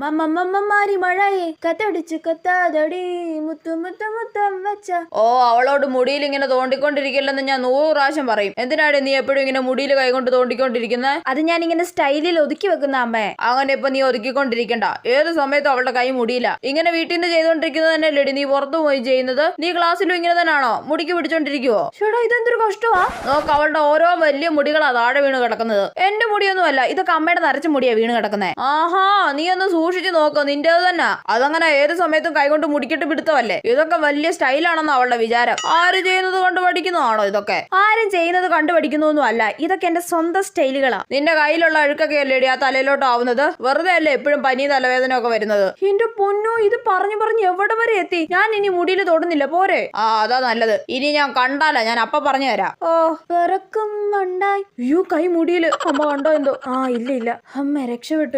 മമ്മമ്മമാരി മഴയെ കത്തടിച്ച് കത്താതടി മുത്തം മുത്തം മുത്തം വെച്ച. ഓ, അവളോട് മുടിയിൽ ഇങ്ങനെ തോണ്ടിക്കൊണ്ടിരിക്കില്ലെന്ന് ഞാൻ 100 പ്രാവശ്യം പറയും. എന്തിനാണ് നീ എപ്പോഴും ഇങ്ങനെ മുടിയിൽ കൈകൊണ്ട് തോണ്ടിക്കൊണ്ടിരിക്കുന്നത്? അത് ഞാൻ ഇങ്ങനെ സ്റ്റൈലിൽ ഒതുക്കി വെക്കുന്ന അമ്മേ. അങ്ങനെ ഇപ്പൊ നീ ഒതുക്കിക്കൊണ്ടിരിക്കണ്ട. ഏത് സമയത്തും അവളുടെ കൈ മുടിയില്ല. ഇങ്ങനെ വീട്ടിൽ നിന്ന് ചെയ്തോണ്ടിരിക്കുന്നത് തന്നെ അല്ലേടി നീ പുറത്തു പോയി ചെയ്യുന്നത്? നീ ക്ലാസ്സിലും ഇങ്ങനെ തന്നെയാണോ മുടിക്ക് പിടിച്ചോണ്ടിരിക്കുവോ? ചേട്ടാ, ഇതെന്തൊരു കഷ്ടമാ. നോക്ക്, അവളുടെ ഓരോ വലിയ മുടികളാ താഴെ വീണ് കിടക്കുന്നത്. എന്റെ മുടിയൊന്നും അല്ല, ഇതൊക്കെ അമ്മയുടെ നരച്ച മുടിയാ വീണ് കിടക്കുന്നത്. ആഹാ, നീ ഒന്ന് സൂക്ഷിച്ചു നോക്കോ, നിന്റേത് തന്നെ. അതങ്ങനെ ഏത് സമയത്തും കൈകൊണ്ട് മുടിക്കിട്ട് പിടുത്തമല്ലേ? ഇതൊക്കെ വലിയ സ്റ്റൈലാണെന്ന് അവളുടെ വിചാരം. ആര് ചെയ്യുന്നത് കണ്ടു പഠിക്കുന്നതാണോ ഇതൊക്കെ? ആരും ചെയ്യുന്നത് കണ്ടു പഠിക്കുന്നൊന്നും അല്ല, ഇതൊക്കെ എന്റെ സ്വന്തം സ്റ്റൈലുകളാ. നിന്റെ കയ്യിലുള്ള അഴുക്കൊക്കെ അല്ലേടി ആ തലയിലോട്ട് ആവുന്നത്? വെറുതെ അല്ലേ എപ്പോഴും പനി തലവേദന ഒക്കെ വരുന്നത്? എന്റെ പൊന്നോ, ഇത് പറഞ്ഞു പറഞ്ഞ് എവിടെ വരെ എത്തി? ഞാൻ ഇനി മുടിയിൽ തൊടുന്നില്ല, പോരെ? ആ, അതാ നല്ലത്. ഇനി ഞാൻ കണ്ടാല ഞാൻ അപ്പ പറഞ്ഞു തരാം. ഓ, പിറക്കും ഉണ്ടായി. അയ്യോ, കൈ മുടിയില്. അമ്മ കണ്ടോ എന്തോ? ആ, ഇല്ല അമ്മ രക്ഷപ്പെട്ടു.